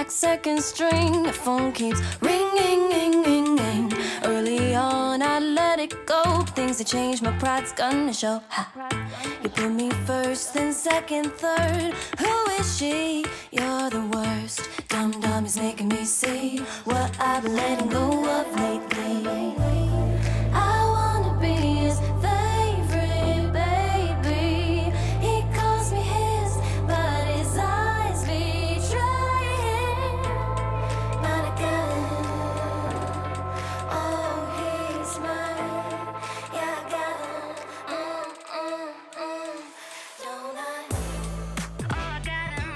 like second string. The phone keeps ringing, ring, ring, ring. Early on, I let it go. Things that change, my pride's gonna show. Ha. You put me first, then second, third. Who is she? You're the worst. Dum Dum is making me see what I've been letting go of lately. I wanna be his favorite baby. He calls me his, but his eyes betray him. But I got him. Oh, he's mine. Yeah, I got him. Don't I? Oh, I got him.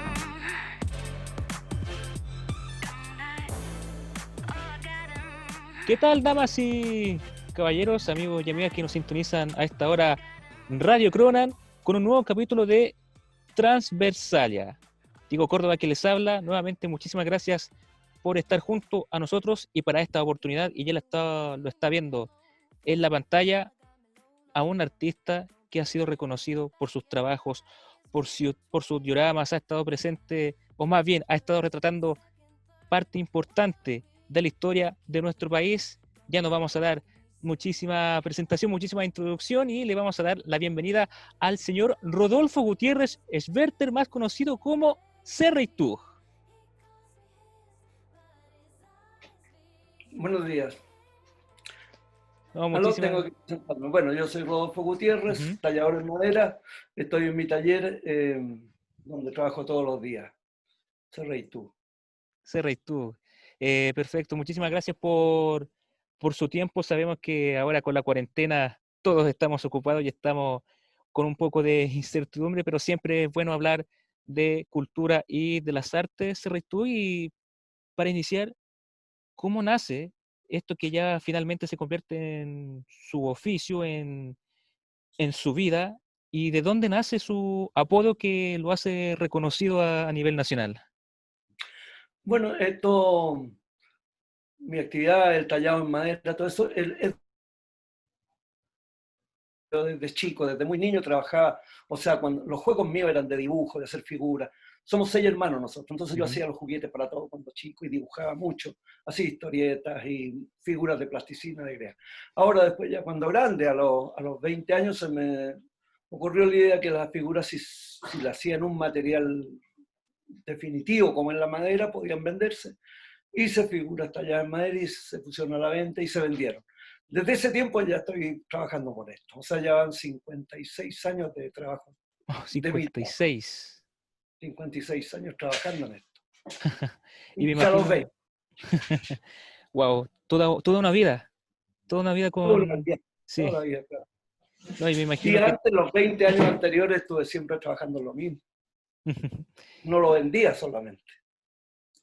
Don't I? Oh, I got him. ¿Qué tal, damas y caballeros, amigos y amigas que nos sintonizan a esta hora Radio Cronan con un nuevo capítulo de Transversalia? Diego Córdoba que les habla. Nuevamente, muchísimas gracias por estar junto a nosotros y para esta oportunidad, y ya lo está viendo en la pantalla, a un artista que ha sido reconocido por sus trabajos, por sus dioramas, ha estado presente, o más bien, ha estado retratando parte importante de la historia de nuestro país. Ya nos vamos a dar muchísima presentación, muchísima introducción, y le vamos a dar la bienvenida al señor Rodolfo Gutiérrez Schwerter, más conocido como Cerreitú. Buenos días. No, Aló, tengo que presentarme. Bueno, yo soy Rodolfo Gutiérrez, tallador en madera. Estoy en mi taller donde trabajo todos los días. Cerreitú. Cerreitú. Perfecto, muchísimas gracias por su tiempo. Sabemos que ahora con la cuarentena todos estamos ocupados y estamos con un poco de incertidumbre, pero siempre es bueno hablar de cultura y de las artes, Cerreitú. Y para iniciar, ¿cómo nace esto que ya finalmente se convierte en su oficio, en su vida? ¿Y de dónde nace su apodo que lo hace reconocido a nivel nacional? Bueno, mi actividad, el tallado en madera, todo eso, yo desde chico, desde muy niño trabajaba, o sea, cuando los juegos míos eran de dibujo, de hacer figuras. Somos 6 hermanos nosotros, entonces yo hacía los juguetes para todo cuando chico y dibujaba mucho, hacía historietas y figuras de plasticina de crea. Ahora después ya cuando grande, a los 20 años, se me ocurrió la idea que las figuras si las hacían un material definitivo como en la madera podían venderse. Hice figuras talladas en madera y se pusieron a la venta y se vendieron. Desde ese tiempo ya estoy trabajando con esto. O sea, ya van 56 años de trabajo. Oh, De mi 56. 56 años trabajando en esto. Y me Ya los imagino, 20. wow, toda una vida Toda la con... vida, Sí, toda la vida, claro. no, y me Y imagino que... antes, los 20 años anteriores, estuve siempre trabajando lo mismo. No lo vendía solamente.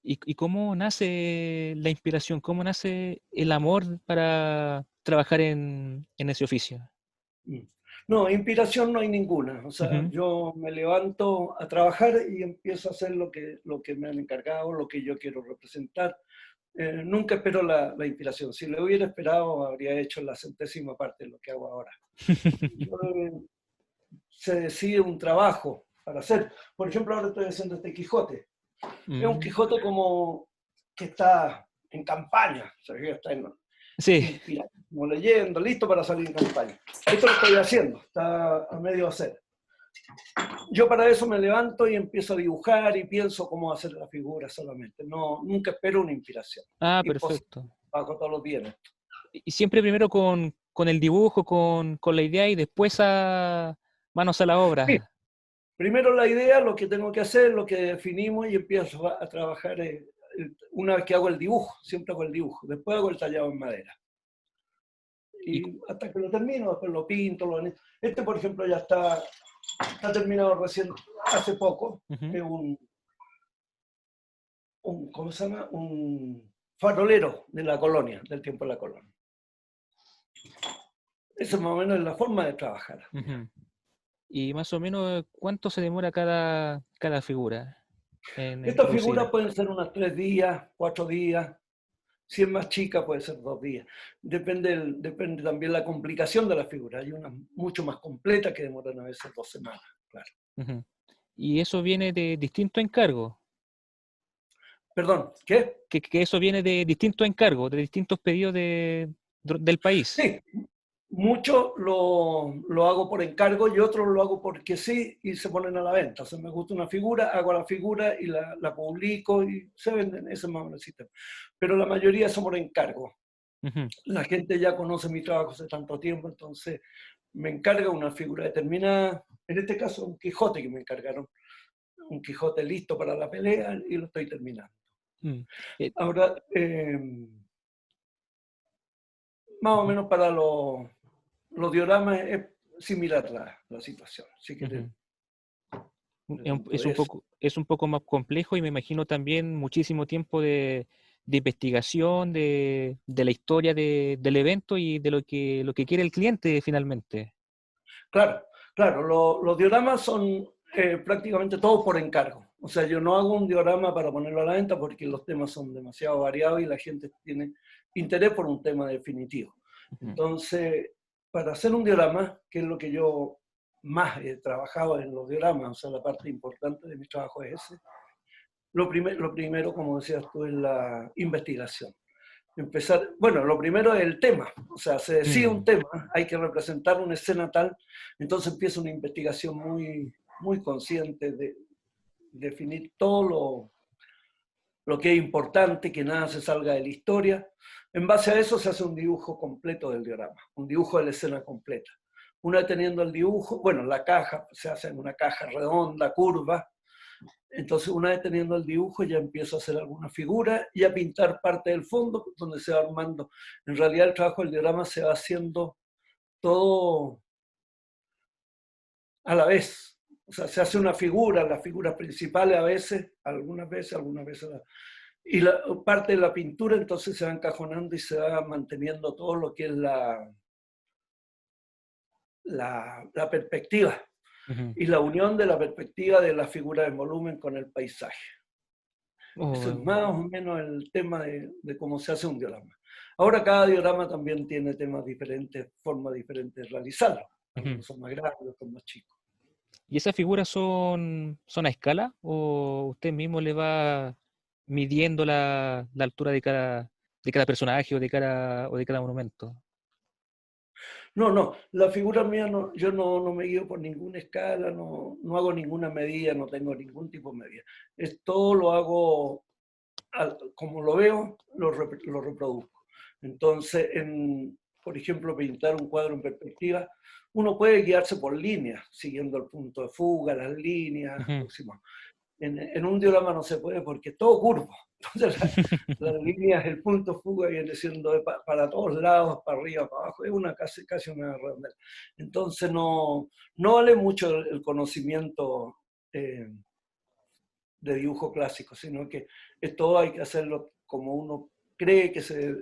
¿Y cómo nace la inspiración? ¿Cómo nace el amor para trabajar en ese oficio? No, inspiración no hay ninguna. O sea, Ujú. yo me levanto a trabajar y empiezo a hacer lo que me han encargado, lo que yo quiero representar. Nunca espero la inspiración. Si lo hubiera esperado, habría hecho la centésima parte de lo que hago ahora. Yo, se decide un trabajo para hacer. Por ejemplo, ahora estoy haciendo este Quijote. Es un Mm. Quijote como que está en campaña, o sea, que está Sí, inspirado, como leyendo, listo para salir en campaña. Esto lo estoy haciendo, está a medio hacer. Yo para eso me levanto y empiezo a dibujar y pienso cómo hacer la figura solamente. No, nunca espero una inspiración. Imposible. perfecto. Trabajo todos los días en esto. Y siempre primero con el dibujo, con la idea, y después a manos a la Sí, obra. primero la idea, lo que tengo que hacer, lo que definimos y empiezo a trabajar una vez que hago el dibujo, siempre hago el dibujo, después hago el tallado en madera. Y, Y hasta que lo termino, después lo pinto, Este, por ejemplo, ya está terminado recién, hace poco. uh-huh. Es ¿cómo se llama? Un farolero de la colonia, del tiempo de la colonia. Esa más o menos es la forma de trabajar. Uh-huh. Y más o menos, ¿cuánto se demora cada figura en Estas figuras producir? pueden ser unos 3 días, 4 días. Si es más chica, puede ser 2 días. Depende también la complicación de la figura. Hay unas mucho más completas que demoran a veces 2 semanas, claro. Uh-huh. Y eso viene de distintos encargos. Perdón, ¿qué? Que eso viene de distintos encargos, de distintos pedidos del país. Sí, mucho lo hago por encargo y otros lo hago porque sí y se ponen a la venta. O sea, me gusta una figura, hago la figura y la publico y se venden, ese es más o menos el sistema. Pero la mayoría son por encargo. Ujú. La gente ya conoce mi trabajo hace tanto tiempo, entonces me encarga una figura determinada, en este caso un Quijote que me encargaron, un Quijote listo para la pelea y lo estoy terminando. Mm. Eh, Ahora, más o ujú, menos para los dioramas es similar la situación. Así que ujú. entonces, Es un poco más complejo y me imagino también muchísimo tiempo de investigación de la historia del evento y de lo que quiere el cliente finalmente. claro, claro, los dioramas son prácticamente todo por encargo. O sea, yo no hago un diorama para ponerlo a la venta porque los temas son demasiado variados y la gente tiene interés por un tema definitivo. Ujú. Entonces, para hacer un diorama, que es lo que yo más he trabajado en los dioramas, o sea, la parte importante de mi trabajo es ese, lo primero, como decías tú, es la investigación. Empezar, bueno, lo primero es el tema, o sea, se decide un Mm, tema, hay que representar una escena tal, entonces empieza una investigación muy consciente de definir todo lo que es importante, que nada se salga de la historia. En base a eso se hace un dibujo completo del diorama, un dibujo de la escena completa. Una vez teniendo el dibujo, bueno, la caja se hace en una caja redonda, curva, entonces, una vez teniendo el dibujo, ya empiezo a hacer alguna figura y a pintar parte del fondo, donde se va armando. En realidad, el trabajo del diorama se va haciendo todo a la vez. O sea, se hace una figura, las figuras principales a veces, algunas veces. Y parte de la pintura entonces se va encajonando y se va manteniendo todo lo que es la perspectiva ujú. y la unión de la perspectiva de la figura en volumen con el paisaje. Eso es Oh, más o menos el tema de cómo se hace un diorama. Ahora cada diorama también tiene temas diferentes, formas diferentes de realizarlo. ujú. Algunos son más grandes, otros más chicos. ¿Y esas figuras son a escala o usted mismo le va midiendo la altura de cada personaje o de cada monumento? No, no, la figura mía, no, yo no me guío por ninguna escala, no hago ninguna medida, no tengo ningún tipo de medida. Es todo lo hago como lo veo, lo reproduzco. Entonces, por ejemplo, pintar un cuadro en perspectiva, uno puede guiarse por líneas, siguiendo el punto de fuga, las líneas Ujú. próximas. En un diorama no se puede porque es todo curvo. Entonces, las líneas, el punto de fuga viene siendo para todos lados, para arriba, para abajo, es casi una redondela. Entonces, no vale mucho el conocimiento de dibujo clásico, sino que todo hay que hacerlo como uno cree que se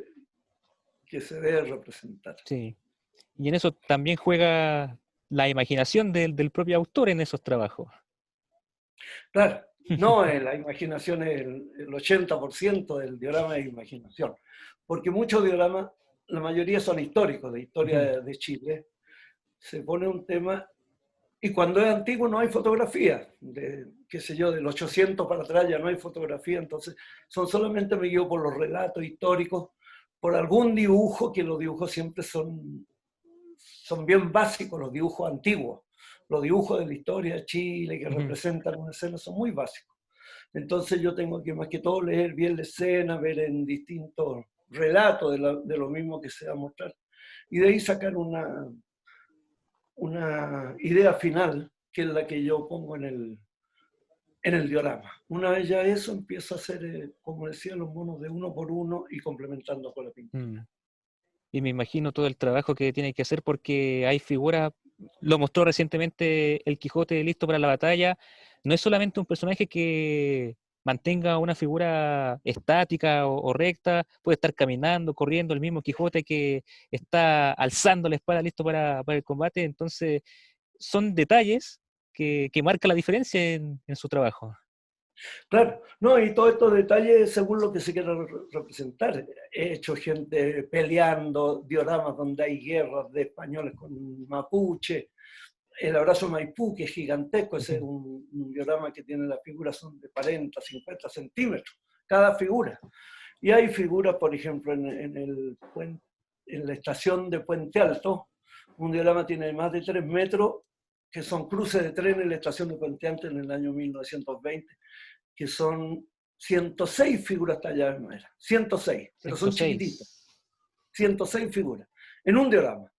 debe representar. Sí. Y en eso también juega la imaginación del propio autor en esos trabajos. Claro, no, la imaginación es el 80% del diorama es imaginación, porque muchos dioramas, la mayoría son históricos, de historia Ujú. de Chile, se pone un tema y cuando es antiguo no hay fotografía, qué sé yo, del 800 para atrás ya no hay fotografía, entonces solamente me guío por los relatos históricos, por algún dibujo, que los dibujos siempre son bien básicos, los dibujos antiguos. Los dibujos de la historia de Chile que Ujú. representan una escena son muy básicos. Entonces yo tengo que más que todo leer bien la escena, ver en distintos relatos de lo mismo que se va a mostrar y de ahí sacar una idea final que es la que yo pongo en el diorama. Una vez ya eso, empiezo a hacer, como decía, los monos de uno por uno y complementando con la pintura. Mm. Y me imagino todo el trabajo que tiene que hacer porque hay figuras, lo mostró recientemente el Quijote listo para la batalla, no es solamente un personaje que mantenga una figura estática o recta, puede estar caminando, corriendo, el mismo Quijote que está alzando la espada listo para el combate, entonces son detalles que marcan la diferencia en su trabajo. Claro, no, y todos estos detalles según lo que se quiera representar. He hecho gente peleando, dioramas donde hay guerras de españoles con mapuche, el abrazo Maipú, que es gigantesco, ese es Ujú. un diorama que tiene las figuras son de 40, 50 centímetros, cada figura. Y hay figuras, por ejemplo, en la estación de Puente Alto, un diorama tiene más de 3 metros, que son cruces de tren en la estación de Puente Alto en el año 1920, que son 106 figuras talladas en madera. 106, pero son chiquititas. 106 figuras, en un diorama.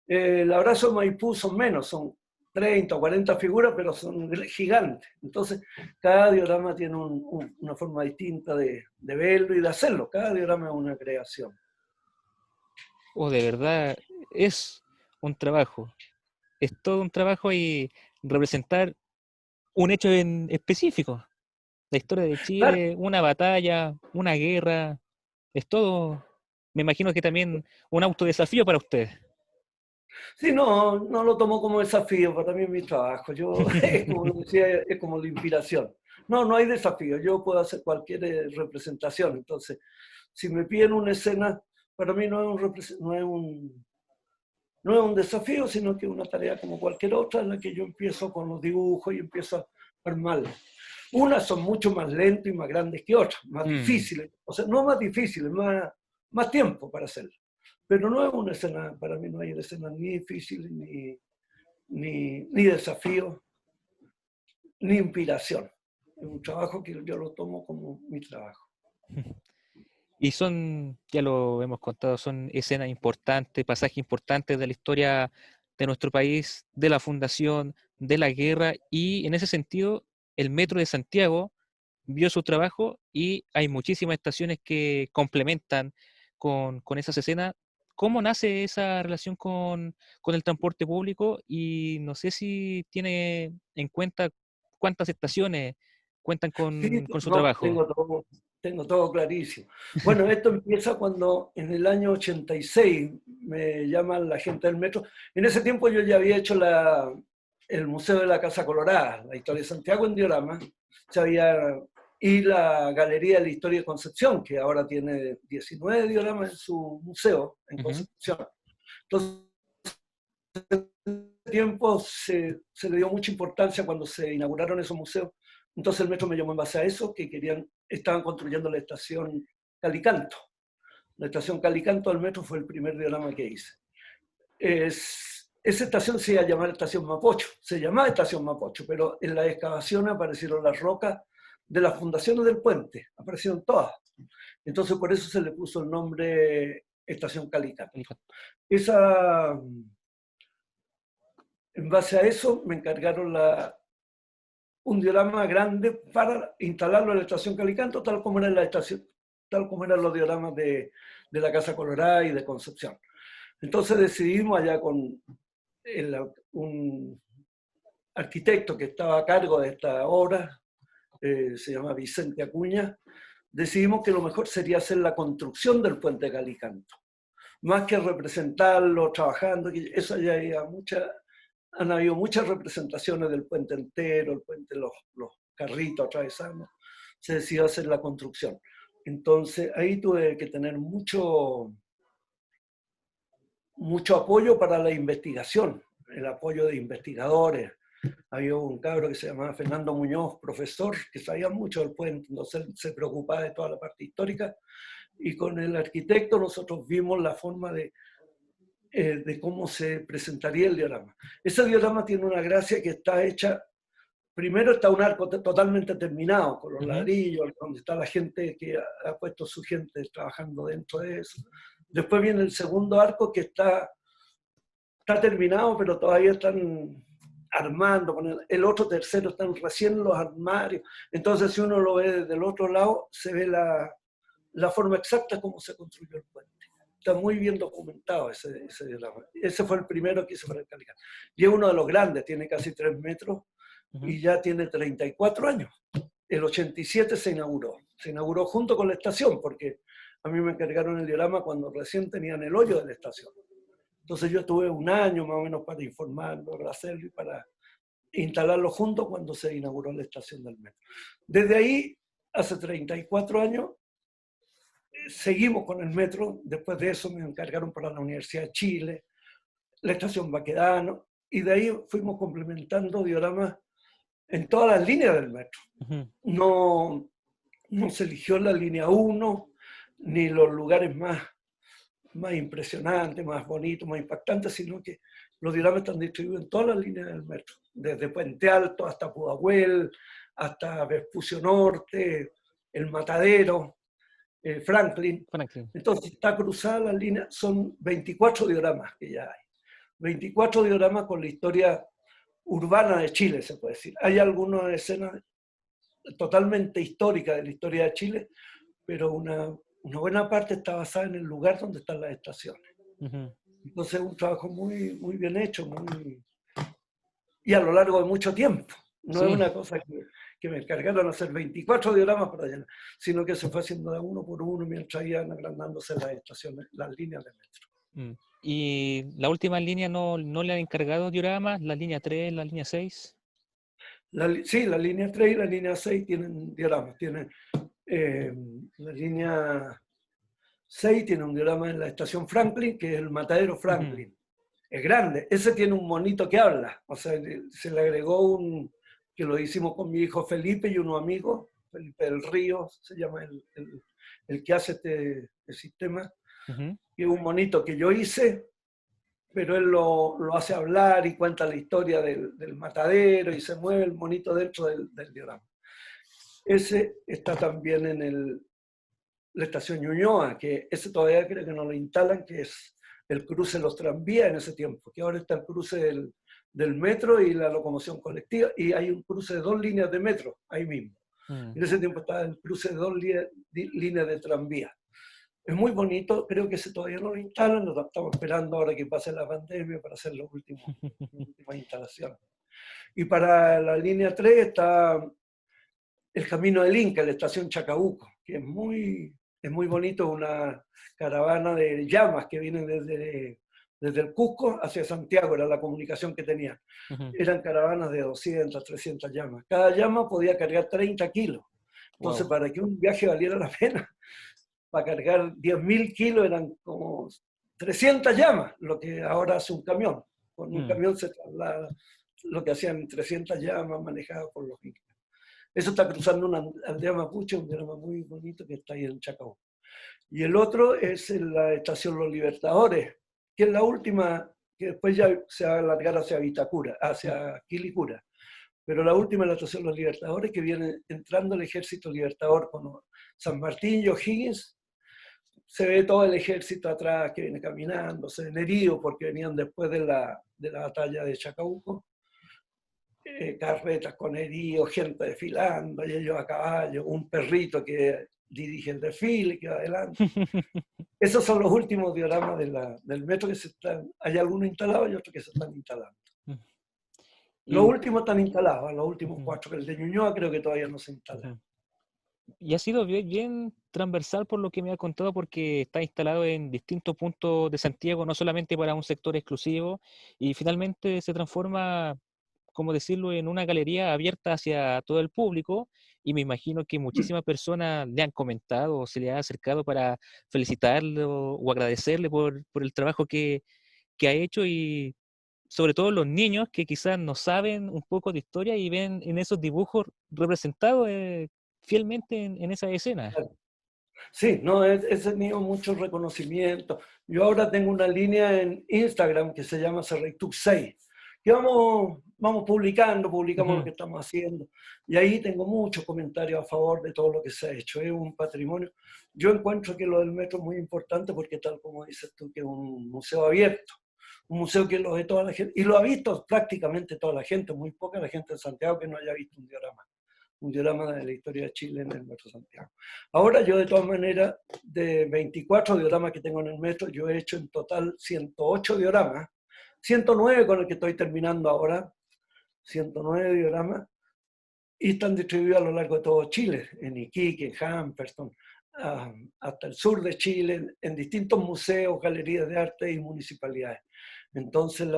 El abrazo de Maipú son menos, son 30 o 40 figuras, pero son gigantes. Entonces, cada diorama tiene una forma distinta de verlo y de hacerlo. Cada diorama es una creación. O de verdad es un trabajo, es todo un trabajo y representar un hecho en específico. La historia de Claro, Chile, una batalla, una guerra, es todo, me imagino que también un autodesafío para ustedes. sí, no lo tomo como desafío, para mí es mi trabajo. Yo, como decía, es como la inspiración. No hay desafío, yo puedo hacer cualquier representación. Entonces, si me piden una escena, para mí no es un desafío, sino que es una tarea como cualquier otra en la que yo empiezo con los dibujos y empiezo a armarla. Unas son mucho más lentas y más grandes que otras, más difíciles. O sea, no más difíciles, más tiempo para hacerlo. Pero no es una escena, para mí no hay escenas ni difíciles, ni desafíos, ni inspiración. Es un trabajo que yo lo tomo como mi trabajo. Y son, ya lo hemos contado, son escenas importantes, pasajes importantes de la historia de nuestro país, de la fundación, de la guerra, y en ese sentido, el Metro de Santiago vio su trabajo y hay muchísimas estaciones que complementan con esas escenas. ¿Cómo nace esa relación con el transporte público? Y no sé si tiene en cuenta cuántas estaciones cuentan Sí, con su no, trabajo. tengo todo clarísimo. Bueno, esto empieza cuando en el año 86 me llaman la gente del metro. En ese tiempo yo ya había hecho el Museo de la Casa Colorada, la historia de Santiago en diorama, y la Galería de la Historia de Concepción, que ahora tiene 19 dioramas en su museo en Concepción. Entonces, en ese tiempo se le dio mucha importancia cuando se inauguraron esos museos. Entonces el metro me llamó en base a eso, que estaban construyendo la estación Calicanto. La estación Calicanto del metro fue el primer diorama que hice. Esa estación se iba a llamar Estación Mapocho, se llamaba Estación Mapocho, pero en la excavación aparecieron las rocas de las fundaciones del puente, aparecieron todas. Entonces por eso se le puso el nombre Estación Calicanto. En base a eso me encargaron un diorama grande para instalarlo en la estación Calicanto, tal como eran los dioramas de la Casa Colorada y de Concepción. Entonces decidimos allá con un arquitecto que estaba a cargo de esta obra, se llama Vicente Acuña, decidimos que lo mejor sería hacer la construcción del puente Calicanto, más que representarlo, trabajando, eso ya había han habido muchas representaciones del puente entero, el puente, los carritos atravesando, se decidió hacer la construcción. Entonces ahí tuve que tener mucho apoyo para la investigación, el apoyo de investigadores. Había un cabro que se llamaba Fernando Muñoz, profesor, que sabía mucho del puente, entonces él se preocupaba de toda la parte histórica, y con el arquitecto nosotros vimos la forma de cómo se presentaría el diorama. Ese diorama tiene una gracia que está hecha, primero está un arco totalmente terminado, con los ladrillos, donde está la gente que ha puesto su gente trabajando dentro de eso. Después viene el segundo arco que está terminado, pero todavía están armando. El otro tercero están recién los armarios. Entonces, si uno lo ve desde el otro lado, se ve la forma exacta como se construyó el puente. Está muy bien documentado ese diorama. Ese fue el primero que hice para el Calicanto. Y es uno de los grandes, tiene casi 3 metros y ya tiene 34 años. El 87 se inauguró junto con la estación, porque a mí me encargaron el diorama cuando recién tenían el hoyo de la estación. Entonces yo estuve un año más o menos para informarlo, para hacerlo y para instalarlo junto cuando se inauguró la estación del metro. Desde ahí, hace 34 años, seguimos con el metro. Después de eso me encargaron para la Universidad de Chile, la estación Baquedano, y de ahí fuimos complementando dioramas en todas las líneas del metro. No no se eligió la línea 1, ni los lugares más impresionantes, más bonitos, más impactantes, sino que los dioramas están distribuidos en todas las líneas del metro, desde Puente Alto hasta Pudahuel, hasta Vespucio Norte, El Matadero, Franklin. Franklin. Entonces está cruzada la línea, son 24 dioramas que ya hay. 24 dioramas con la historia urbana de Chile, se puede decir. Hay algunas escenas totalmente históricas de la historia de Chile, pero una buena parte está basada en el lugar donde están las estaciones. Uh-huh. Entonces es un trabajo muy, muy bien hecho, y a lo largo de mucho tiempo. No Sí. es una cosa que me encargaron hacer 24 dioramas para allá, sino que se fue haciendo de uno por uno mientras iban agrandándose las estaciones, las líneas de metro. ¿Y la última línea no le han encargado dioramas? ¿La línea 3, la línea 6? Sí, la línea 3 y la línea 6 tienen dioramas. La línea 6 tiene un diorama en la estación Franklin, que es el Matadero Franklin. Uh-huh. Es grande. Ese tiene un monito que habla. O sea, se le agregó que lo hicimos con mi hijo Felipe y unos amigos. Felipe del Río se llama el que hace este sistema. Uh-huh. Y es un monito que yo hice, pero él lo hace hablar y cuenta la historia del matadero y se mueve el monito dentro del diorama. Ese está también en la estación Ñuñoa, que ese todavía creo que no lo instalan, que es el cruce de los tranvías en ese tiempo, que ahora está el cruce del metro y la locomoción colectiva, y hay un cruce de 2 líneas de metro ahí mismo. En ese tiempo estaba el cruce de 2 líneas de tranvía. Es muy bonito, creo que ese todavía no lo instalan, lo estamos esperando ahora que pase la pandemia para hacer las últimas instalaciones. Y para la línea 3 está el Camino del Inca, la estación Chacabuco, que es muy bonito, una caravana de llamas que vienen desde el Cusco hacia Santiago, era la comunicación que tenían. Uh-huh. Eran caravanas de 200, 300 llamas. Cada llama podía cargar 30 kilos. Entonces, para que un viaje valiera la pena, para cargar 10.000 kilos eran como 300 llamas, lo que ahora hace un camión. Con un camión se traslada lo que hacían 300 llamas manejadas por los incas. Eso está cruzando una aldea mapuche, un diorama muy bonito que está ahí en Chacabuco. Y el otro es en la estación Los Libertadores, que es la última, que después ya se va a alargar hacia Vitacura, hacia Quilicura. Pero la última es la estación Los Libertadores, que viene entrando el ejército libertador con San Martín y O'Higgins. Se ve todo el ejército atrás que viene caminando, se ven heridos porque venían después de la batalla de Chacabuco. Carretas con heridos, gente desfilando, y ellos a caballo, un perrito que dirige el desfile, que va adelante. Esos son los últimos dioramas del metro que se están, hay algunos instalados y otros que se están instalando. Los últimos están instalados, los últimos 4, el de Ñuñoa creo que todavía no se instala. Y ha sido bien transversal por lo que me ha contado, porque está instalado en distintos puntos de Santiago, no solamente para un sector exclusivo, y finalmente se transforma, como decirlo, en una galería abierta hacia todo el público, y me imagino que muchísimas personas le han comentado o se le ha acercado para felicitarlo o agradecerle por el trabajo que ha hecho, y sobre todo los niños que quizás no saben un poco de historia y ven en esos dibujos representados fielmente en esa escena. Sí, no, he tenido mucho reconocimiento. Yo ahora tengo una línea en Instagram que se llama Cerreituk 6, que vamos publicamos uh-huh. Lo que estamos haciendo. Y ahí tengo muchos comentarios a favor de todo lo que se ha hecho. Es un patrimonio. Yo encuentro que lo del metro es muy importante porque, tal como dices tú, que es un museo abierto. Un museo que lo ve toda la gente. Y lo ha visto prácticamente toda la gente. Muy poca la gente en Santiago que no haya visto un diorama de la historia de Chile en el Metro Santiago. Ahora yo, de todas maneras, de 24 dioramas que tengo en el metro, yo he hecho en total 108 dioramas, 109 con el que estoy terminando ahora, 109 dioramas, y están distribuidos a lo largo de todo Chile, en Iquique, en Humberstone, hasta el sur de Chile, en distintos museos, galerías de arte y municipalidades. Entonces,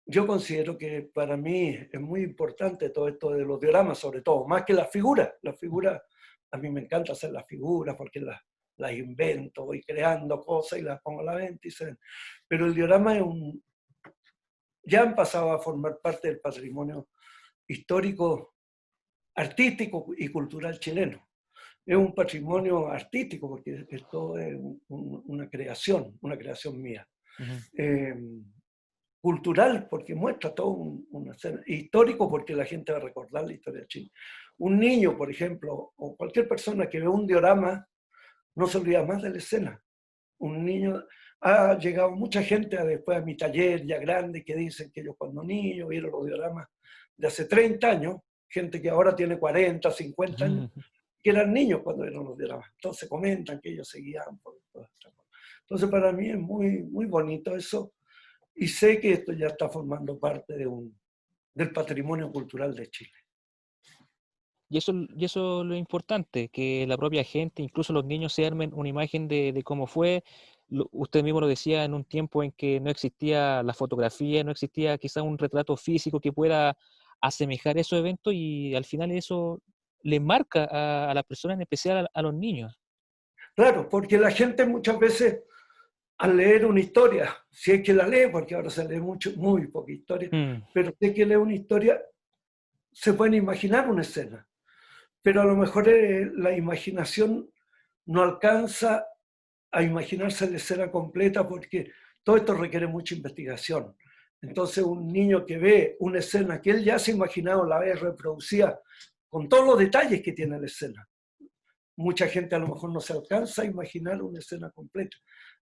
yo considero que para mí es muy importante todo esto de los dioramas, sobre todo, más que las figuras. Las figuras, a mí me encanta hacer las figuras porque las invento, voy creando cosas y las pongo a la venta y se ven. Pero el diorama ya han pasado a formar parte del patrimonio histórico artístico y cultural chileno. Es un patrimonio artístico porque esto es una creación mía. Ujú. Cultural porque muestra todo una escena. Histórico porque la gente va a recordar la historia de Chile. Un niño, por ejemplo, o cualquier persona que ve un diorama, no se olvida más de la escena. Un niño, ha llegado mucha gente después a mi taller ya grande que dicen que ellos cuando niños vieron los dioramas de hace 30 años, gente que ahora tiene 40, 50 años, que eran niños cuando vieron los dioramas. Entonces comentan que ellos se guiaban por todas estas cosas. Entonces para mí es muy, muy bonito eso y sé que esto ya está formando parte del patrimonio cultural de Chile. Y eso es lo importante, que la propia gente, incluso los niños, se armen una imagen de cómo fue. Usted mismo lo decía, en un tiempo en que no existía la fotografía, no existía quizás un retrato físico que pueda asemejar esos eventos, y al final eso le marca a la persona, en especial a los niños. Claro, porque la gente muchas veces al leer una historia, si es que la lee, porque ahora se lee mucho, muy poca historia, Mm, pero si es que lee una historia, se pueden imaginar una escena, pero a lo mejor la imaginación no alcanza a imaginarse la escena completa porque todo esto requiere mucha investigación. Entonces un niño que ve una escena que él ya se ha imaginado, la ve reproducida con todos los detalles que tiene la escena. Mucha gente a lo mejor no se alcanza a imaginar una escena completa.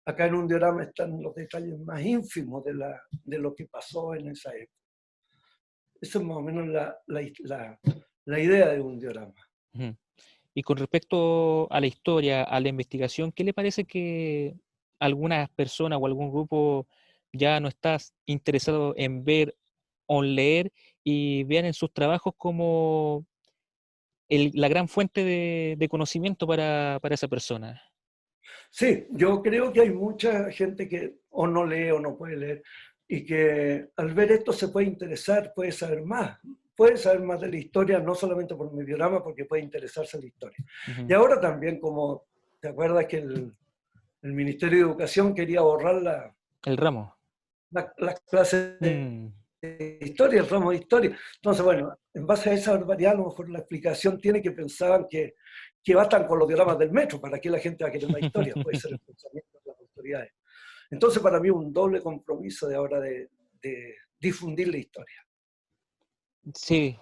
Acá en un diorama están los detalles más ínfimos de lo que pasó en esa época. Esa es más o menos la idea de un diorama. ujú. Y con respecto a la historia, a la investigación, ¿qué le parece que algunas personas o algún grupo ya no está interesado en ver o en leer, y vean en sus trabajos como la gran fuente de conocimiento para esa persona? Sí, yo creo que hay mucha gente que o no lee o no puede leer y que al ver esto se puede interesar, puede saber más de la historia, no solamente por mi diorama, porque puede interesarse en la historia. Y Ujú. ahora también, como te acuerdas que el Ministerio de Educación quería borrar El ramo. las clases Mm. de historia, el ramo de historia. Entonces, bueno, en base a esa barbaridad, a lo mejor la explicación tiene que pensar que bastan con los dioramas del metro, ¿para qué la gente va a querer más historia? Puede ser el pensamiento de las autoridades. Entonces, para mí, un doble compromiso de ahora de difundir la historia. Sí,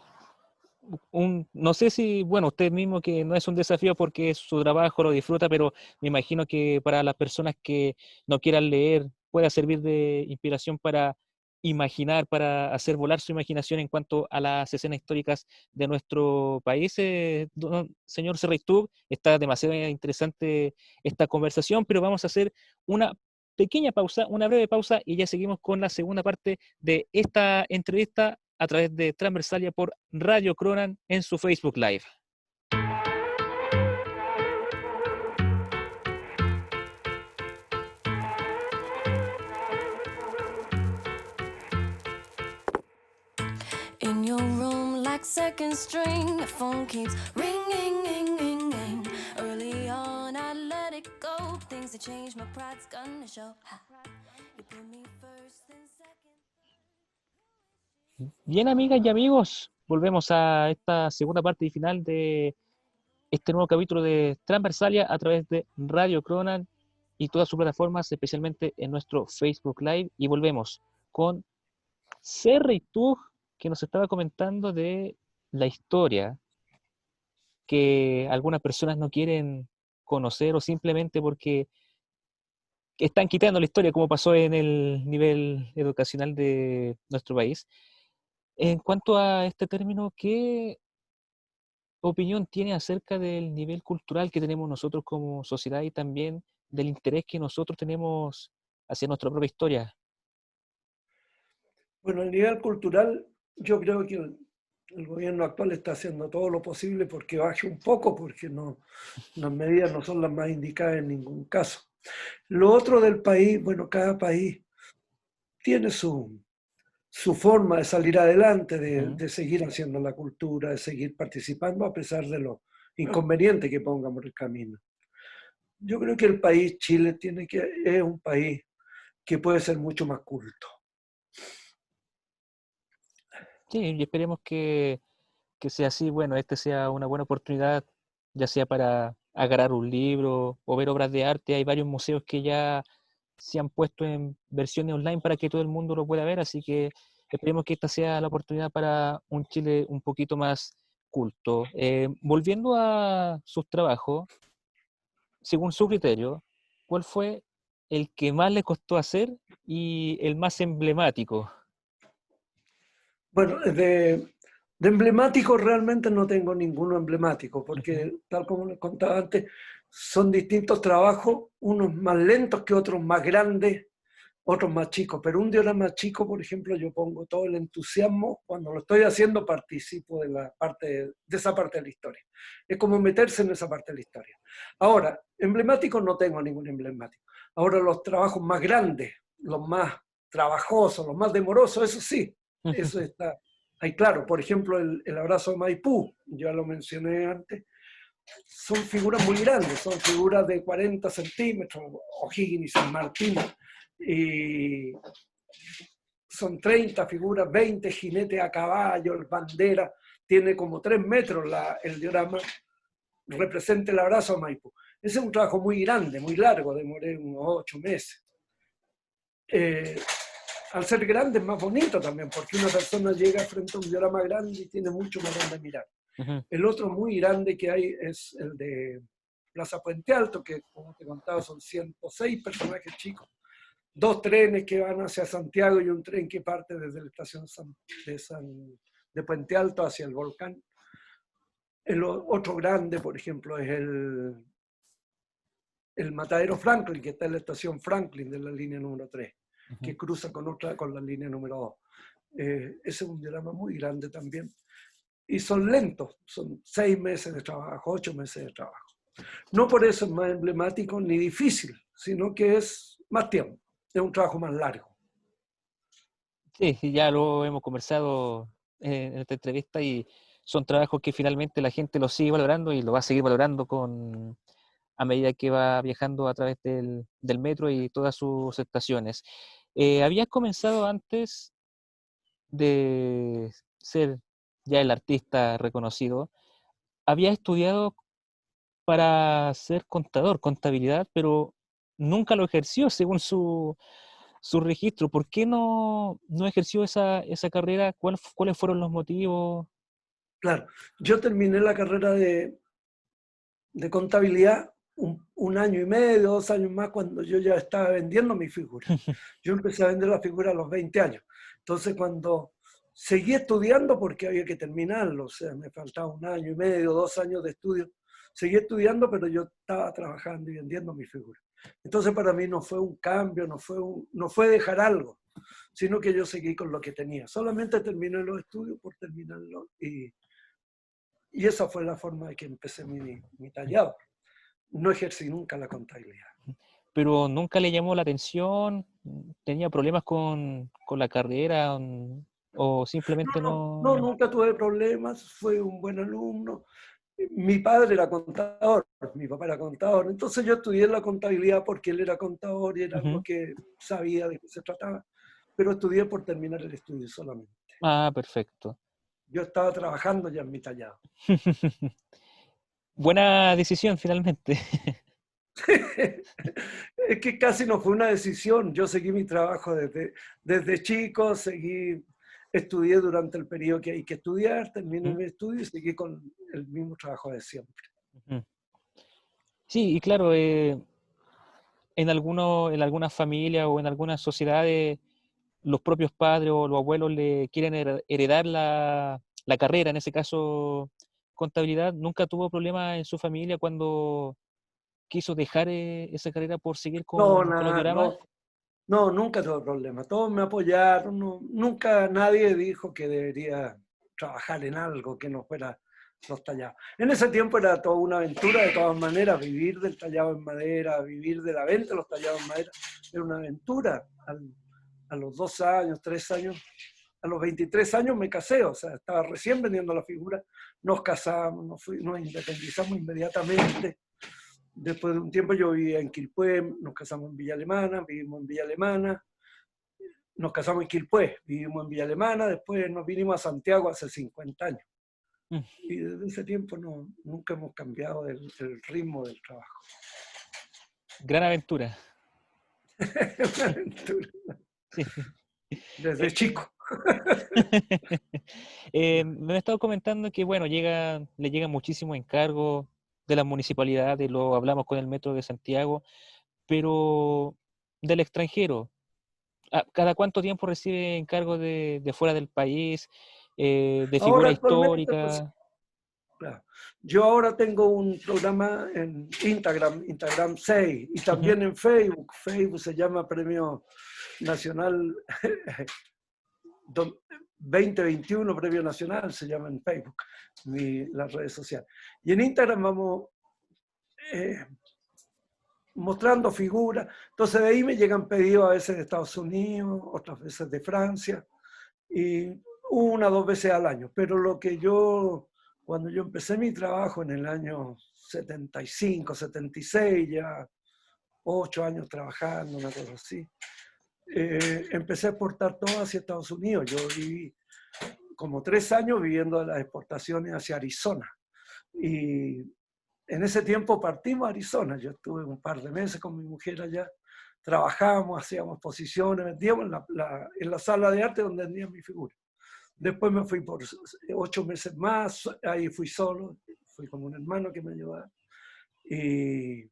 no sé si, bueno, usted mismo, que no es un desafío porque es su trabajo, lo disfruta, pero me imagino que para las personas que no quieran leer pueda servir de inspiración para imaginar, para hacer volar su imaginación en cuanto a las escenas históricas de nuestro país. Señor Serreytub, está demasiado interesante esta conversación, pero vamos a hacer una pequeña pausa, una breve pausa, y ya seguimos con la segunda parte de esta entrevista a través de Transversalia por Radio Cronan en su Facebook Live. In your room, like second string, the phone keeps ringing, ring, ring, ring. Early on, I let it go. Things that change, my pride's gonna show. Ha. You put me first and second. Bien, amigas y amigos, volvemos a esta segunda parte y final de este nuevo capítulo de Transversalia a través de Radio Cronan y todas sus plataformas, especialmente en nuestro Facebook Live. Y volvemos con Serreytug, que nos estaba comentando de la historia que algunas personas no quieren conocer, o simplemente porque están quitando la historia, como pasó en el nivel educacional de nuestro país. En cuanto a este término, ¿qué opinión tiene acerca del nivel cultural que tenemos nosotros como sociedad, y también del interés que nosotros tenemos hacia nuestra propia historia? Bueno, a nivel cultural, yo creo que el gobierno actual está haciendo todo lo posible porque baje un poco, porque no, las medidas no son las más indicadas en ningún caso. Lo otro del país, bueno, cada país tiene su forma de salir adelante, Ujú. de seguir haciendo la cultura, de seguir participando a pesar de los inconvenientes que pongamos en el camino. Yo creo que el país, Chile, es un país que puede ser mucho más culto. Sí, y esperemos que sea así, bueno, este sea una buena oportunidad, ya sea para agarrar un libro o ver obras de arte. Hay varios museos que ya se han puesto en versiones online para que todo el mundo lo pueda ver, así que esperemos que esta sea la oportunidad para un Chile un poquito más culto. Volviendo a sus trabajos, según su criterio, ¿cuál fue el que más le costó hacer y el más emblemático? Bueno, de emblemático realmente no tengo ninguno emblemático, Ujú, porque tal como les contaba antes, son distintos trabajos, unos más lentos que otros más grandes, otros más chicos. Pero un diorama chico, por ejemplo, yo pongo todo el entusiasmo, cuando lo estoy haciendo participo de, de esa parte de la historia. Es como meterse en esa parte de la historia. Ahora, emblemático no tengo ningún emblemático. Ahora los trabajos más grandes, los más trabajosos, los más demorosos, eso sí, eso ujú. está ahí claro. Por ejemplo, el abrazo de Maipú, ya lo mencioné antes, son figuras muy grandes, son figuras de 40 centímetros, O'Higgins y San Martín, y son 30 figuras, 20 jinetes a caballo, bandera, tiene como 3 metros el diorama, representa el abrazo a Maipú. Ese es un trabajo muy grande, muy largo, demoré unos 8 meses. Eh, Al ser grande es más bonito también, porque una persona llega frente a un diorama grande y tiene mucho más donde mirar. Ujú. El otro muy grande que hay es el de Plaza Puente Alto, que como te contaba son 106 personajes chicos, 2 trenes que van hacia Santiago y un tren que parte desde la estación de Puente Alto hacia el volcán. El otro grande, por ejemplo, es el Matadero Franklin, que está en la estación Franklin de la línea número 3, Ujú. que cruza con la línea número 2. Ese es un diagrama muy grande también. Y son lentos, son 6 meses de trabajo, 8 meses de trabajo. No por eso es más emblemático ni difícil, sino que es más tiempo, es un trabajo más largo. Sí, sí, ya lo hemos conversado en esta entrevista y son trabajos que finalmente la gente lo sigue valorando y lo va a seguir valorando a medida que va viajando a través del metro y todas sus estaciones. ¿Habías comenzado antes de ser ya el artista reconocido? Había estudiado para ser contador, contabilidad, pero nunca lo ejerció según su registro. ¿Por qué no ejerció esa carrera? ¿Cuáles fueron los motivos? Claro, yo terminé la carrera de contabilidad un año y medio, 2 años más, cuando yo ya estaba vendiendo mi figura. Yo empecé a vender la figura a los 20 años. Entonces, cuando seguí estudiando, porque había que terminarlo, o sea, me faltaba un año y medio, 2 años de estudio, seguí estudiando, pero yo estaba trabajando y vendiendo mi figura. Entonces, para mí no fue un cambio, no fue dejar algo, sino que yo seguí con lo que tenía. Solamente terminé los estudios por terminarlo y esa fue la forma de que empecé mi tallado. No ejercí nunca la contabilidad. Pero nunca le llamó la atención, tenía problemas con la carrera, o simplemente No, no. nunca tuve problemas, fue un buen alumno. Mi padre era contador, mi papá era contador, entonces yo estudié la contabilidad porque él era contador y era algo Ujú. que sabía de qué se trataba, pero estudié por terminar el estudio solamente. Ah, perfecto. Yo estaba trabajando ya en mi tallado. Buena decisión finalmente. Es que casi no fue una decisión, yo seguí mi trabajo desde chico, estudié durante el periodo que hay que estudiar, terminé Ujú, mi estudio y seguí con el mismo trabajo de siempre. ujú. Sí, y claro, en algunas familias o en algunas sociedades, los propios padres o los abuelos le quieren heredar la carrera, en ese caso contabilidad. Nunca tuvo problemas en su familia cuando quiso dejar esa carrera por seguir No, con los nada, dioramas. no, nunca tuve problema. Todos me apoyaron, nunca nadie dijo que debería trabajar en algo que no fuera los tallados. En ese tiempo era toda una aventura, de todas maneras, vivir del tallado en madera, vivir de la venta de los tallados en madera, era una aventura. A los 2 años, 3 años, a los 23 años me casé, o sea, estaba recién vendiendo la figura, nos casamos, nos independizamos inmediatamente. Después de un tiempo yo vivía en Quilpué, nos casamos en Villa Alemana, vivimos en Villa Alemana, nos casamos en Quilpué, vivimos en Villa Alemana, después nos vinimos a Santiago hace 50 años. Mm. Y desde ese tiempo nunca hemos cambiado el ritmo del trabajo. Gran aventura. Es una aventura. Sí. Desde chico. Me han estado comentando que, bueno, le llegan muchísimos encargos de las municipalidades, lo hablamos con el Metro de Santiago, pero del extranjero, ¿cada cuánto tiempo recibe encargos de fuera del país, de Ahora figuras actualmente, pues, históricas? claro. Yo ahora tengo un programa en Instagram 6, y Ujú. también en Facebook. Facebook se llama Premio Nacional 2021, Premio Nacional, se llama en Facebook, las redes sociales. Y en Instagram vamos eh, mostrando figuras. Entonces de ahí me llegan pedidos a veces de Estados Unidos, otras veces de Francia, y una o dos veces al año. Pero cuando yo empecé mi trabajo en el año 75, 76, ya 8 años trabajando, una cosa así, empecé a exportar todo hacia Estados Unidos. Yo viví como 3 años viviendo de las exportaciones hacia Arizona. Y en ese tiempo partimos a Arizona. Yo estuve un par de meses con mi mujer allá. Trabajábamos, hacíamos exposiciones, vendíamos en la sala de arte donde vendían mi figura. Después me fui por 8 meses más, ahí fui solo, fui con un hermano que me ayudaba. Y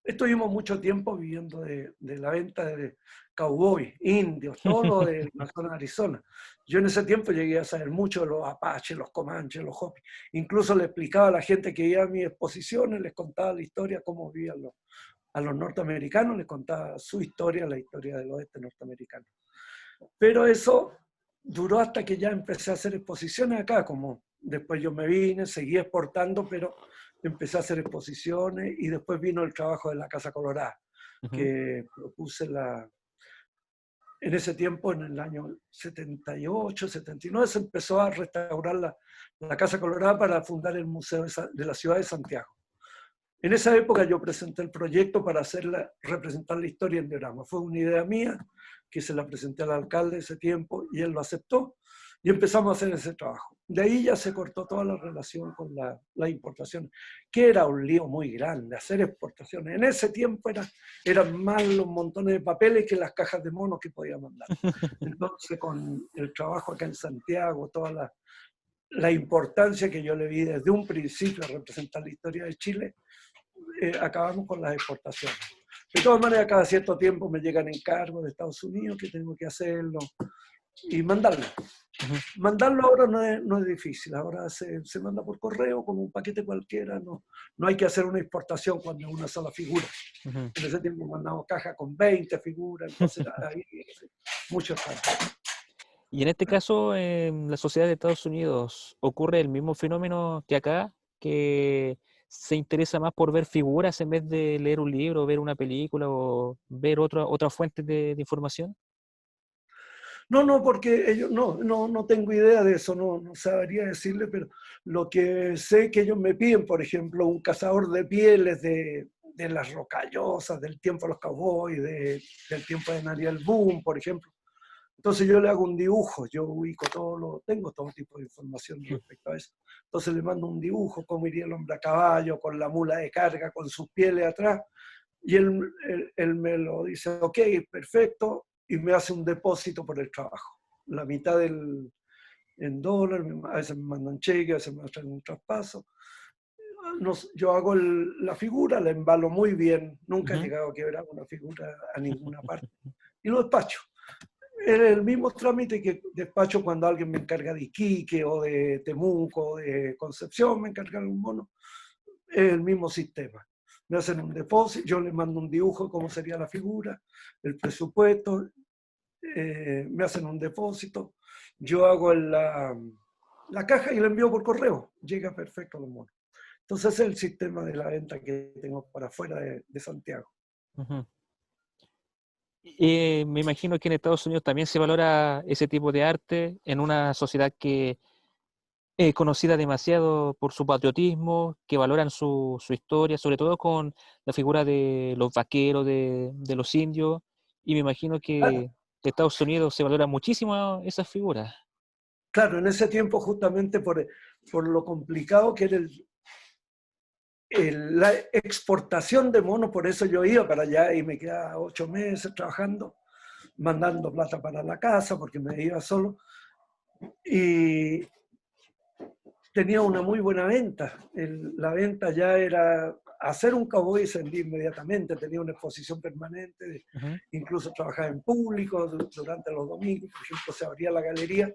estuvimos mucho tiempo viviendo de la venta de cowboys, indios, todo lo de la zona de Arizona. Yo en ese tiempo llegué a saber mucho de los apaches, los comanches, los hopis. Incluso le explicaba a la gente que iba a mis exposiciones, les contaba la historia, cómo vivían a los norteamericanos, les contaba su historia, la historia del oeste norteamericano. Pero eso duró hasta que ya empecé a hacer exposiciones acá, como después yo me vine, seguí exportando, pero empecé a hacer exposiciones, y después vino el trabajo de la Casa Colorada, Ujú. que propuse en ese tiempo, en el año 78, 79, se empezó a restaurar la Casa Colorada para fundar el Museo de la Ciudad de Santiago. En esa época yo presenté el proyecto para representar la historia en diorama. Fue una idea mía que se la presenté al alcalde de ese tiempo y él lo aceptó, y empezamos a hacer ese trabajo. De ahí ya se cortó toda la relación con la importación, que era un lío muy grande, hacer exportaciones. En ese tiempo eran más los montones de papeles que las cajas de monos que podía mandar. Entonces, con el trabajo acá en Santiago, toda la importancia que yo le vi desde un principio a representar la historia de Chile, acabamos con las exportaciones. De todas maneras, cada cierto tiempo me llegan encargos de Estados Unidos que tengo que hacerlo y mandarlo. Ujú. Mandarlo ahora no es difícil, ahora se manda por correo como un paquete cualquiera, no hay que hacer una exportación cuando es una sola figura. Ujú. En ese tiempo mandamos caja con 20 figuras, entonces ahí mucho trabajo. Y en este caso, en la sociedad de Estados Unidos, ¿ocurre el mismo fenómeno que acá? Que se interesa más por ver figuras en vez de leer un libro, ver una película o ver otra fuente de información. No, porque ellos, no tengo idea de eso, no sabría decirle, pero lo que sé que ellos me piden, por ejemplo, un cazador de pieles de las rocallosas, del tiempo de los cowboys, del tiempo de Nariel Boom, por ejemplo. Entonces yo le hago un dibujo, yo ubico tengo todo tipo de información Ujú. respecto a eso. Entonces le mando un dibujo, cómo iría el hombre a caballo, con la mula de carga, con sus pieles atrás, y él me lo dice, ok, perfecto, y me hace un depósito por el trabajo. La mitad en dólar, a veces me mandan cheque, a veces me hacen un traspaso. Yo hago la figura, la embalo muy bien, nunca he Ujú. llegado a quebrar una figura a ninguna parte, y lo despacho. Es el mismo trámite que despacho cuando alguien me encarga de Iquique o de Temuco o de Concepción, me encargan un mono. Es el mismo sistema. Me hacen un depósito, yo les mando un dibujo de cómo sería la figura, el presupuesto, me hacen un depósito, yo hago la caja y la envío por correo. Llega perfecto a los monos. Entonces ese es el sistema de la venta que tengo para afuera de Santiago. Ujú. Me imagino que en Estados Unidos también se valora ese tipo de arte en una sociedad que es conocida demasiado por su patriotismo, que valoran su historia, sobre todo con la figura de los vaqueros, de los indios, y me imagino que Claro, en Estados Unidos se valora muchísimo esas figuras. claro, en ese tiempo justamente por lo complicado que era la exportación de monos. Por eso yo iba para allá y me quedaba 8 meses trabajando, mandando plata para la casa, porque me iba solo. Y tenía una muy buena venta. La venta ya era hacer un cowboy y se vendía inmediatamente. Tenía una exposición permanente, incluso trabajaba en público durante los domingos. Por ejemplo, se abría la galería,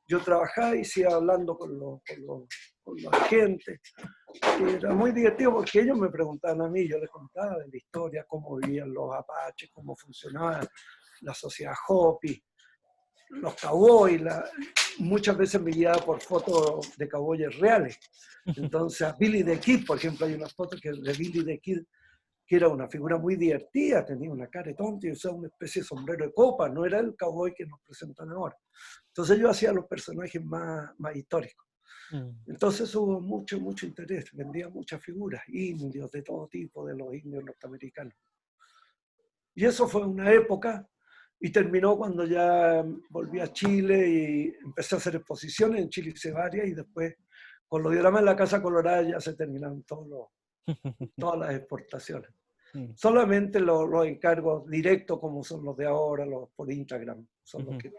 yo trabajaba y se iba hablando con la gente. Era muy divertido porque ellos me preguntaban a mí, yo les contaba de la historia, cómo vivían los apaches, cómo funcionaba la sociedad Hopi, los cowboys. Muchas veces me guiaba por fotos de cowboys reales. Entonces, a Billy the Kid, por ejemplo, hay una foto de Billy the Kid, que era una figura muy divertida, tenía una cara de tonto y usaba una especie de sombrero de copa, no era el cowboy que nos presentan ahora. Entonces yo hacía los personajes más históricos. Entonces hubo mucho interés, vendía muchas figuras, indios de todo tipo, de los indios norteamericanos. Y eso fue una época, y terminó cuando ya volví a Chile y empecé a hacer exposiciones. En Chile hice varias, y después con los dioramas en la Casa Colorada ya se terminaron todas las exportaciones. Solamente los encargos directos, como son los de ahora, los por Instagram, son los que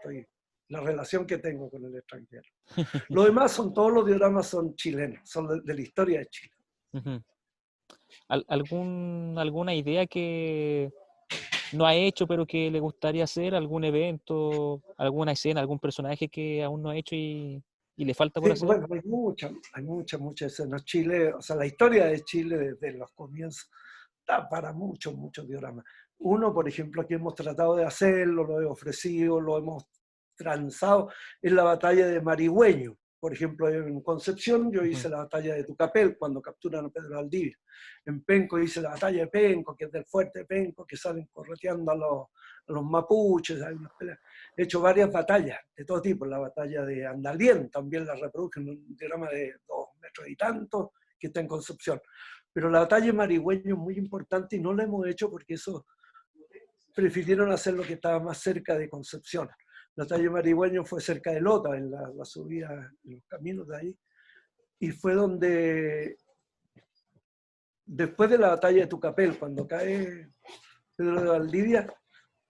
la relación que tengo con el extranjero. Los demás todos los dioramas son chilenos, son de la historia de Chile. ¿Alguna idea que no ha hecho pero que le gustaría hacer? ¿Algún evento, alguna escena, algún personaje que aún no ha hecho y le falta por hacer? Bueno, hay muchas escenas. Chile, o sea, la historia de Chile desde los comienzos da para muchos dioramas. Uno, por ejemplo, que hemos tratado de hacerlo, lo he ofrecido, lo hemos transado, es la batalla de Marigüeño. Por ejemplo, en Concepción yo hice la batalla de Tucapel, cuando capturan a Pedro Valdivia. En Penco hice la batalla de Penco, que es del fuerte de Penco, que salen correteando a los mapuches. Hay unas peleas. He hecho varias batallas de todo tipo. La batalla de Andalien también la reproduje en un diorama de 2 metros y tanto, que está en Concepción. Pero la batalla de Marigüeño es muy importante y no la hemos hecho porque eso prefirieron hacer lo que estaba más cerca de Concepción. La batalla de Marigüeño fue cerca de Lota, en la subida, en los caminos de ahí, y fue donde, después de la batalla de Tucapel, cuando cae Pedro de Valdivia,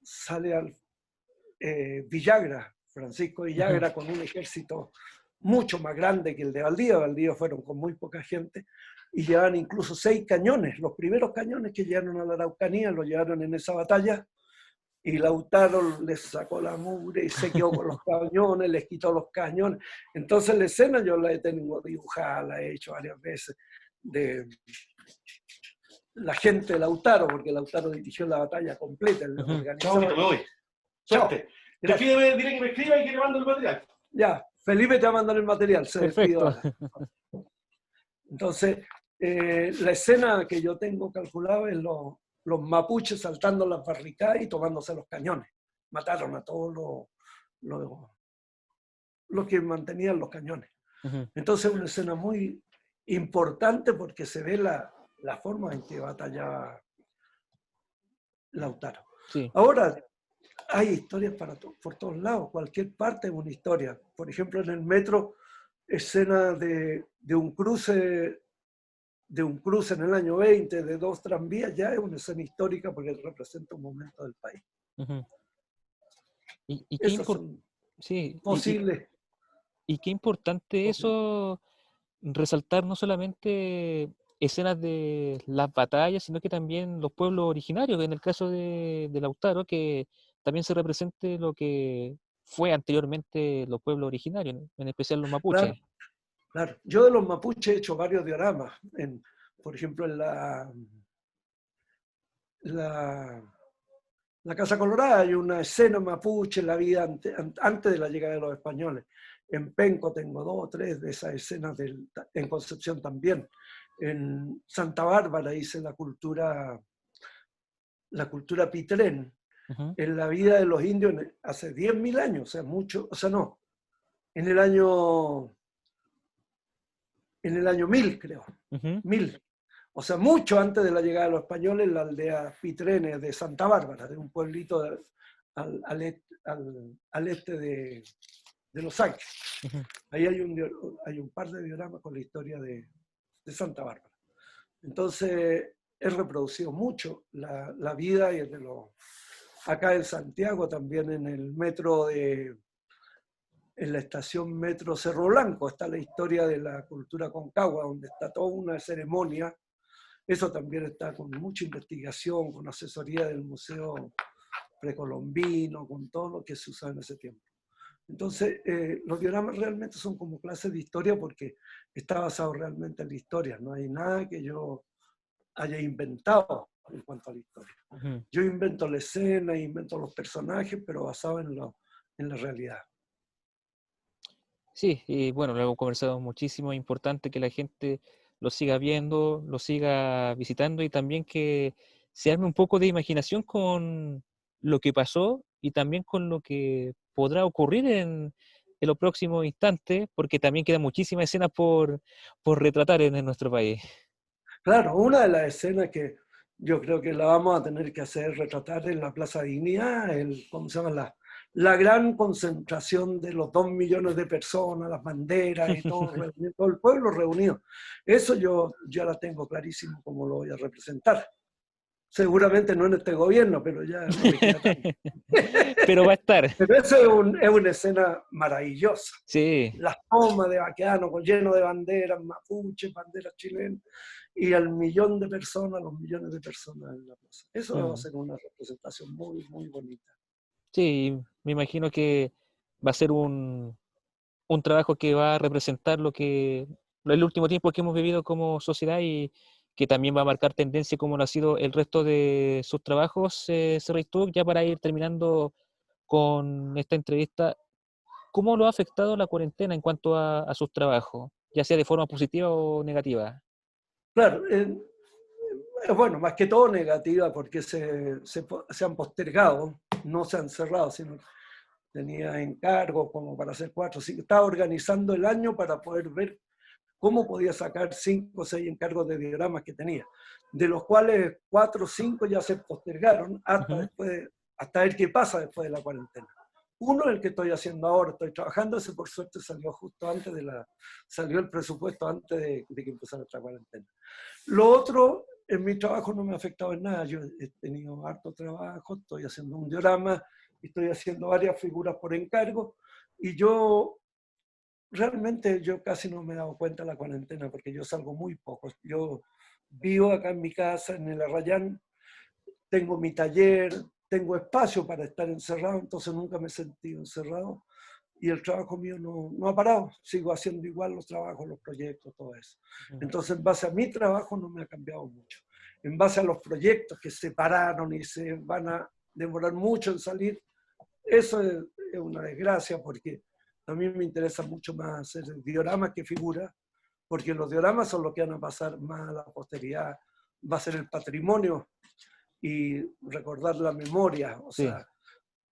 sale Villagra, Francisco Villagra, con un ejército mucho más grande que el de Valdivia. Valdivia fueron con muy poca gente, y llevaban incluso 6 cañones. Los primeros cañones que llegaron a la Araucanía los llevaron en esa batalla, y Lautaro les sacó la mugre y se quedó con los cañones, les quitó los cañones. Entonces la escena yo la he tenido dibujada, la he hecho varias veces, de la gente de Lautaro, porque Lautaro dirigió la batalla completa. Chao, me voy. Suerte. Dile que me escriba y que le mando el material. Ya, Felipe te va a mandar el material, se despidió ahora. Entonces, la escena que yo tengo calculado es los mapuches saltando las barricadas y tomándose los cañones. Mataron a todos los que mantenían los cañones. Entonces es una escena muy importante porque se ve la forma en que batallaba Lautaro. Sí. Ahora, hay historias por todos lados, cualquier parte es una historia. Por ejemplo, en el metro, escena de un cruce en el año 20, de 2 tranvías, ya es una escena histórica porque representa un momento del país. ¿Y qué posible? Y qué importante eso, resaltar no solamente escenas de las batallas, sino que también los pueblos originarios, en el caso de Lautaro, que también se represente lo que fue anteriormente los pueblos originarios, en especial los mapuches. Claro. Yo de los mapuches he hecho varios dioramas. Por ejemplo, en la Casa Colorada hay una escena mapuche en la vida antes de la llegada de los españoles. En Penco tengo 2 o 3 de esas escenas, en Concepción también. En Santa Bárbara hice la cultura Pitrén, en la vida de los indios hace 10.000 años, o sea, mucho, o sea, no, en el año 1000, creo, 1000. O sea, mucho antes de la llegada de los españoles, la aldea Pitrén de Santa Bárbara, de un pueblito al este de Los Ángeles. Ujú. Ahí hay un par de dioramas con la historia de Santa Bárbara. Entonces, he reproducido mucho la vida y acá en Santiago, también en el metro en la estación Metro Cerro Blanco, está la historia de la cultura concagua, donde está toda una ceremonia. Eso también está con mucha investigación, con asesoría del Museo Precolombino, con todo lo que se usaba en ese tiempo. Entonces, los dioramas realmente son como clases de historia porque está basado realmente en la historia. No hay nada que yo haya inventado en cuanto a la historia. Ujú. Yo invento la escena, invento los personajes, pero basado en la realidad. Sí, y bueno, lo hemos conversado muchísimo. Es importante que la gente lo siga viendo, lo siga visitando y también que se arme un poco de imaginación con lo que pasó y también con lo que podrá ocurrir en los próximos instantes, porque también quedan muchísimas escenas por retratar en nuestro país. Claro, una de las escenas que yo creo que la vamos a tener que hacer retratar en la Plaza Dignidad, ¿cómo se llama? La gran concentración de los 2 millones de personas, las banderas y todo, todo el pueblo reunido. Eso yo ya la tengo clarísimo cómo lo voy a representar. Seguramente no en este gobierno, pero ya no me queda tanto. Pero va a estar. Pero eso es una escena maravillosa. Sí. Las tomas de Baqueano lleno de banderas mapuches, banderas chilenas, y al millón de personas, los millones de personas en la plaza. Eso va a Mm. ser una representación muy, muy bonita. Sí, me imagino que va a ser un trabajo que va a representar lo que el último tiempo que hemos vivido como sociedad y que también va a marcar tendencia como lo ha sido el resto de sus trabajos, Serrito, ya para ir terminando con esta entrevista, ¿cómo lo ha afectado la cuarentena en cuanto a sus trabajos, ya sea de forma positiva o negativa? Claro, bueno, más que todo negativa porque se han postergado, no se han cerrado, sino tenía encargos como para hacer 4 o 5. Estaba organizando el año para poder ver cómo podía sacar 5 o 6 encargos de dioramas que tenía, de los cuales 4 o 5 ya se postergaron Ujú. hasta ver qué pasa después de la cuarentena. Uno, el que estoy haciendo ahora, estoy trabajando, ese por suerte salió justo antes salió el presupuesto antes de que empezara esta cuarentena. Lo otro, en mi trabajo no me ha afectado en nada, yo he tenido harto trabajo, estoy haciendo un diorama, estoy haciendo varias figuras por encargo, y realmente yo casi no me he dado cuenta de la cuarentena porque yo salgo muy poco. Yo vivo acá en mi casa, en el Arrayán, tengo mi taller, tengo espacio para estar encerrado, entonces nunca me he sentido encerrado y el trabajo mío no ha parado. Sigo haciendo igual los trabajos, los proyectos, todo eso. Ujú. Entonces, en base a mi trabajo no me ha cambiado mucho. En base a los proyectos que se pararon y se van a demorar mucho en salir, eso es una desgracia porque a mí me interesa mucho más hacer dioramas que figuras, porque los dioramas son los que van a pasar más a la posteridad, va a ser el patrimonio y recordar la memoria, o Sí. sea,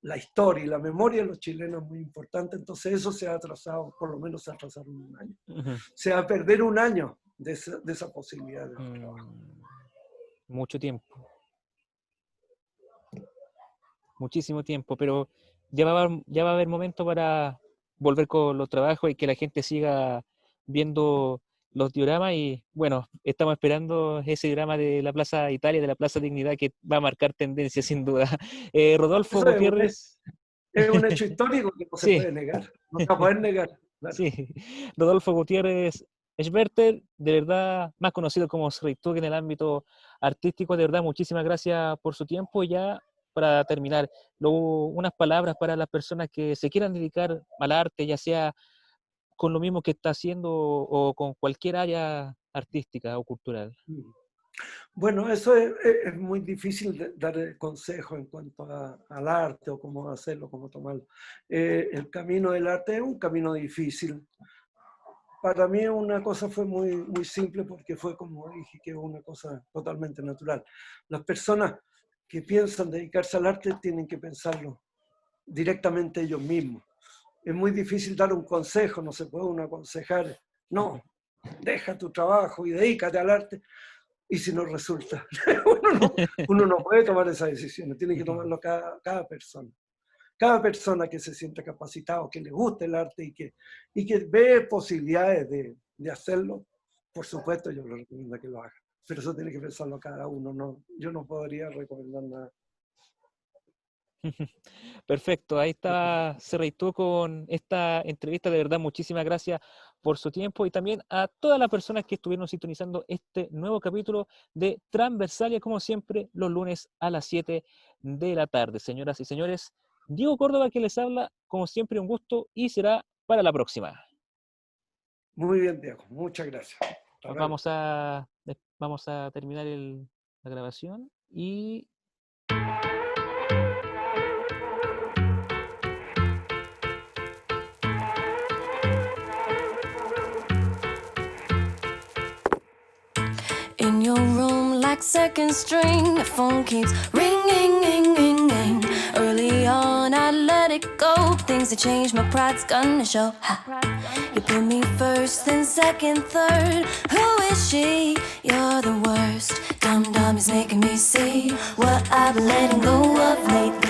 la historia y la memoria de los chilenos es muy importante, entonces eso se ha atrasado, por lo menos se ha atrasado un año. Ujú. Se va a perder un año de esa posibilidad de trabajo. Mucho tiempo. Muchísimo tiempo, pero ya va a haber momento para volver con los trabajos y que la gente siga viendo los dioramas y bueno, estamos esperando ese diorama de la Plaza Italia, de la Plaza Dignidad que va a marcar tendencia sin duda. Rodolfo Eso Gutiérrez, es un hecho histórico que no se sí, puede negar, no se va a poder negar. Claro. sí, Rodolfo Gutiérrez Schwerter, de verdad más conocido como Sreytug en el ámbito artístico, de verdad muchísimas gracias por su tiempo y ya para terminar, unas palabras para las personas que se quieran dedicar al arte, ya sea con lo mismo que está haciendo o con cualquier área artística o cultural. Bueno, eso es muy difícil dar consejo en cuanto al arte o cómo hacerlo, cómo tomarlo. El camino del arte es un camino difícil. Para mí una cosa fue muy, muy simple porque fue como dije, que es una cosa totalmente natural. Las personas que piensan dedicarse al arte tienen que pensarlo directamente ellos mismos. Es muy difícil dar un consejo, no se puede uno aconsejar, no, deja tu trabajo y dedícate al arte, y si no resulta. uno no puede tomar esas decisiones, tiene que tomarlo cada persona. cada persona que se sienta capacitado, que le guste el arte y que ve posibilidades de hacerlo, por supuesto yo le recomiendo que lo haga. Pero eso tiene que pensarlo cada uno, no, yo no podría recomendar nada. Perfecto, ahí está, se reitó con esta entrevista. De verdad, muchísimas gracias por su tiempo y también a todas las personas que estuvieron sintonizando este nuevo capítulo de Transversalia, como siempre, los lunes a las 7 de la tarde. Señoras y señores, Diego Córdoba que les habla, como siempre, un gusto y será para la próxima. Muy bien, Diego, muchas gracias. Hasta luego. Vamos a terminar la grabación y In your room, like second string, the phone keeps ringing, ring, ring, ring. Early on, I let it go. Things have changed, my pride's gonna show. Ha. You put me first, then second, third. Who is she? You're the worst. Dum dum is making me see what I've been letting go of lately.